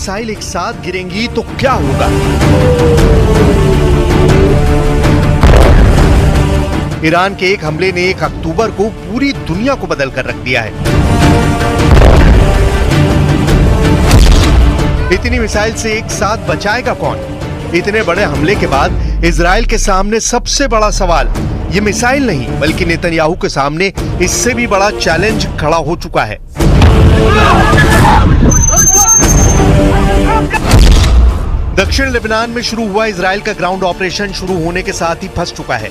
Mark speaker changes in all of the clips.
Speaker 1: Missile एक साथ गिरेंगी तो क्या होगा? ईरान के एक हमले ने 1 अक्टूबर को पूरी दुनिया को बदल कर रख दिया है। इतनी मिसाइल से एक साथ बचाएगा कौन? इतने बड़े हमले के बाद इजराइल के सामने सबसे बड़ा सवाल ये मिसाइल नहीं बल्कि नेतन्याहू के सामने इससे भी बड़ा चैलेंज खड़ा हो चुका है। दक्षिण लेबनान में शुरू हुआ इजराइल का ग्राउंड ऑपरेशन शुरू होने के साथ ही फंस चुका है।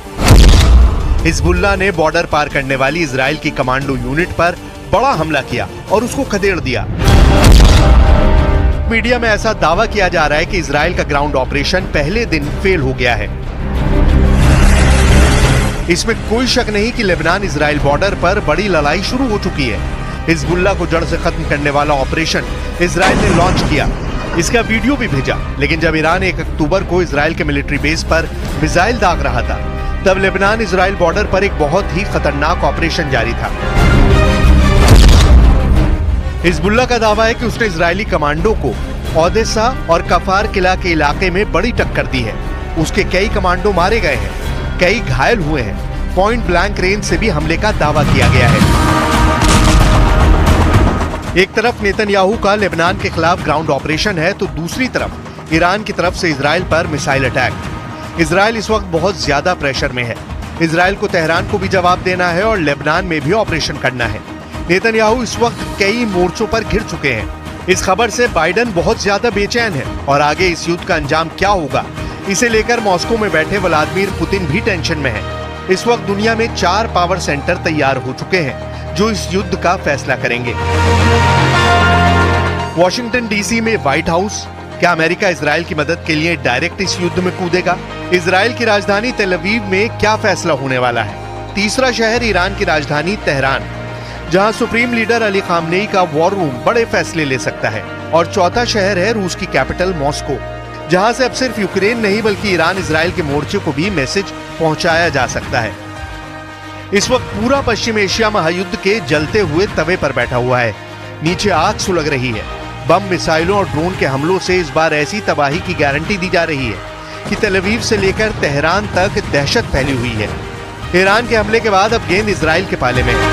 Speaker 1: हिजबुल्लाह ने बॉर्डर पार करने वाली इजराइल की कमांडो यूनिट पर बड़ा हमला किया और उसको खदेड़ दिया। मीडिया में ऐसा दावा किया जा रहा है कि इजराइल का ग्राउंड ऑपरेशन पहले दिन फेल हो गया है। इसमें कोई शक नहीं कि लेबनान इजराइल बॉर्डर पर बड़ी लड़ाई शुरू हो चुकी है। हिजबुल्लाह को जड़ से खत्म करने वाला ऑपरेशन इजराइल ने लॉन्च किया, इसका वीडियो भी भेजा। लेकिन जब ईरान 1 अक्टूबर को इजराइल के मिलिट्री बेस पर मिसाइल दाग रहा था, तब लेबनान इजराइल बॉर्डर पर एक बहुत ही खतरनाक ऑपरेशन जारी था। हिजबुल्लाह का दावा है कि उसने इजरायली कमांडो को ओदेसा और कफार किला के इलाके में बड़ी टक्कर दी है। उसके कई कमांडो मारे गए हैं, कई घायल हुए हैं। पॉइंट ब्लैंक रेंज से भी हमले का दावा किया गया है। एक तरफ नेतन्याहू का लेबनान के खिलाफ ग्राउंड ऑपरेशन है तो दूसरी तरफ ईरान की तरफ से इजराइल पर मिसाइल अटैक। इजराइल इस वक्त बहुत ज्यादा प्रेशर में है। इजराइल को तेहरान को भी जवाब देना है और लेबनान में भी ऑपरेशन करना है। नेतन्याहू इस वक्त कई मोर्चों पर घिर चुके हैं। इस खबर से बाइडेन बहुत ज्यादा बेचैन है और आगे इस युद्ध का अंजाम क्या होगा, इसे लेकर मॉस्को में बैठे व्लादिमीर पुतिन भी टेंशन में है। इस वक्त दुनिया में 4 पावर सेंटर तैयार हो चुके हैं जो इस युद्ध का फैसला करेंगे। वॉशिंगटन डीसी में व्हाइट हाउस, क्या अमेरिका इजराइल की मदद के लिए डायरेक्ट इस युद्ध में कूदेगा? इजराइल की राजधानी तेल अवीव में क्या फैसला होने वाला है? तीसरा शहर ईरान की राजधानी तेहरान, जहां सुप्रीम लीडर अली खामनेई का वॉर रूम बड़े फैसले ले सकता है। और चौथा शहर है रूस की कैपिटल मॉस्को, जहां से अब सिर्फ यूक्रेन नहीं बल्कि ईरान इजराइल के मोर्चे को भी मैसेज पहुंचाया जा सकता है। इस वक्त पूरा पश्चिम एशिया महायुद्ध के जलते हुए तवे पर बैठा हुआ है। नीचे आग सुलग रही है। बम, मिसाइलों और ड्रोन के हमलों से इस बार ऐसी तबाही की गारंटी दी जा रही है कि तेल अवीव से लेकर तेहरान तक दहशत फैली हुई है। ईरान के हमले के बाद अब गेंद इजराइल के पाले में है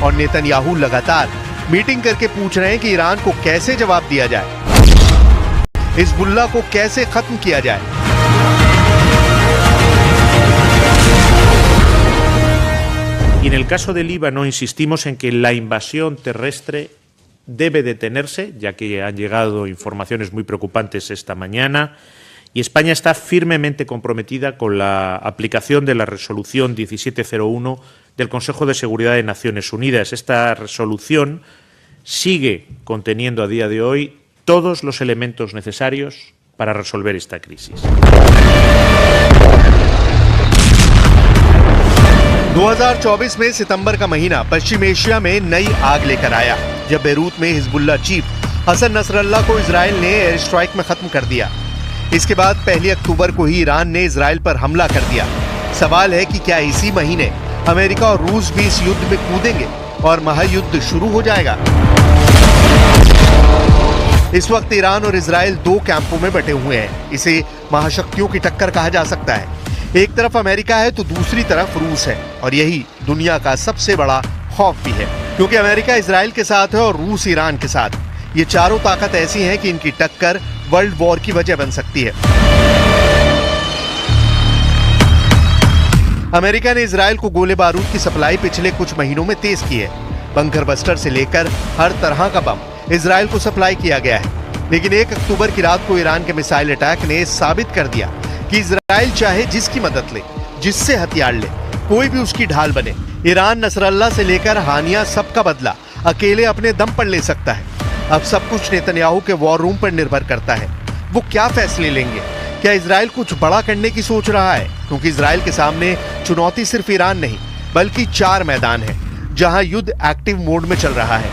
Speaker 1: और नेतन्याहू लगातार मीटिंग करके पूछ रहे हैं कि ईरान को कैसे जवाब दिया जाए, हिजबुल्लाह को कैसे खत्म किया जाए।
Speaker 2: Y en el caso de Líbano insistimos en que la invasión terrestre debe detenerse, ya que han llegado informaciones muy preocupantes esta mañana, y España está firmemente comprometida con la aplicación de la resolución 1701 del Consejo de Seguridad de Naciones Unidas. Esta resolución sigue conteniendo a día de hoy todos los elementos necesarios para resolver esta crisis.
Speaker 1: 2024 में सितंबर का महीना पश्चिम Asia में नई आग लेकर आया, जब Beirut में हिजबुल्लाह चीफ हसन नसरल्लाह को इजराइल ने एयर स्ट्राइक में खत्म कर दिया। इसके बाद 1 अक्टूबर को ही ईरान ने इजराइल पर हमला कर दिया। सवाल है कि क्या इसी महीने अमेरिका और रूस भी इस युद्ध में कूदेंगे और महायुद्ध शुरू हो जाएगा? इस वक्त ईरान और इजराइल 2 कैंपों में बटे हुए हैं। इसे महाशक्तियों की टक्कर कहा जा सकता है। एक तरफ अमेरिका है तो दूसरी तरफ रूस है और यही दुनिया का सबसे बड़ा खौफ भी है, क्योंकि अमेरिका इजराइल के साथ है और रूस ईरान के साथ। ये चारों ताकत ऐसी हैं कि इनकी टक्कर वर्ल्ड वॉर की वजह बन सकती है। अमेरिका ने इजराइल को गोले बारूद की सप्लाई पिछले कुछ महीनों में तेज की है। बंकर बस्टर से लेकर हर तरह का बम इजराइल को सप्लाई किया गया है। लेकिन 1 अक्टूबर की रात को ईरान के मिसाइल अटैक ने साबित कर दिया कि इजराइल चाहे जिसकी मदद ले, जिससे हथियार ले, कोई भी उसकी ढाल बने, ईरान नसरल्लाह से लेकर हानिया सबका बदला अकेले अपने दम पर ले सकता है। अब सब कुछ नेतन्याहू के वॉर रूम पर निर्भर करता है। वो क्या फैसले लेंगे? क्या इजराइल कुछ बड़ा करने की सोच रहा है? क्योंकि इजराइल के सामने चुनौती सिर्फ ईरान नहीं बल्कि 4 मैदान है जहां युद्ध एक्टिव मोड में चल रहा है।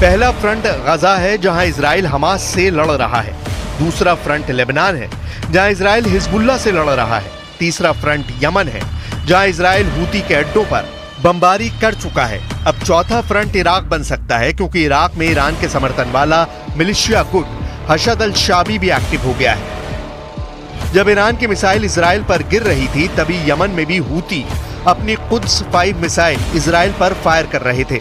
Speaker 1: पहला फ्रंट गजा है जहां इजराइल हमास से लड़ रहा है। दूसरा फ्रंट लेबनान है जहां इजराइल हिजबुल्लाह से लड़ रहा है। तीसरा फ्रंट यमन है जहां इजराइल हूती के अड्डों पर बमबारी कर चुका है। अब चौथा फ्रंट इराक बन सकता है, क्योंकि इराक में ईरान के समर्थन वाला मिलिशिया गुट हशद अल शाबी भी एक्टिव हो गया है। जब ईरान की मिसाइल इजराइल पर गिर रही थी, तभी यमन में भी हूती अपनी कुद्स 5 मिसाइल इजराइल पर फायर कर रहे थे।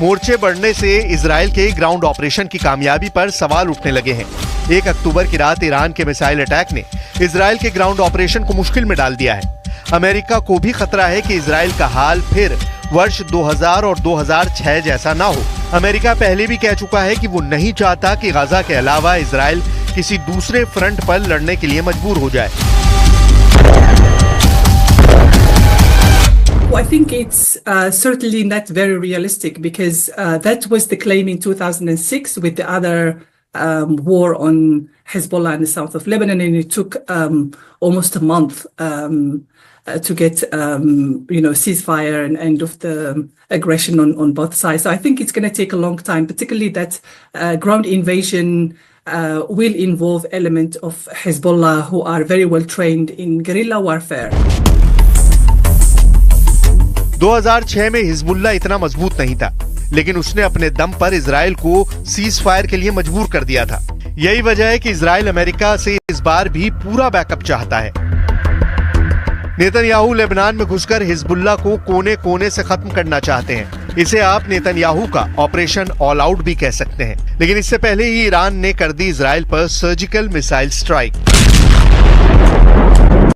Speaker 1: मोर्चे बढ़ने से इजराइल के ग्राउंड ऑपरेशन की कामयाबी पर सवाल उठने लगे हैं। 1 अक्टूबर की रात ईरान के मिसाइल अटैक ने इजराइल के ग्राउंड ऑपरेशन को मुश्किल में डाल दिया है। अमेरिका को भी खतरा है कि इजराइल का हाल फिर वर्ष 2000 और 2006 जैसा ना हो। अमेरिका पहले भी कह चुका है कि वो नहीं चाहता कि गाजा के अलावा इजराइल किसी दूसरे फ्रंट पर लड़ने के लिए मजबूर हो जाए।
Speaker 3: Well, I think it's certainly not very realistic, because that was the claim in 2006 with the other war on Hezbollah in the south of Lebanon, and it took almost a month to get ceasefire and end of the aggression on both sides. So I think it's going to take a long time, particularly that ground invasion will involve elements of Hezbollah who are very well trained in guerrilla warfare.
Speaker 1: 2006 में Hezbollah इतना मजबूत नहीं था, लेकिन उसने अपने दम पर इजराइल को सीज फायर के लिए मजबूर कर दिया था। यही वजह है कि इजराइल अमेरिका से इस बार भी पूरा बैकअप चाहता है। नेतन्याहू लेबनान में घुसकर हिजबुल्लाह को कोने कोने से खत्म करना चाहते हैं। इसे आप नेतन्याहू का ऑपरेशन ऑल आउट भी कह सकते हैं। लेकिन इससे पहले ही ईरान ने कर दी इजराइल पर सर्जिकल मिसाइल स्ट्राइक।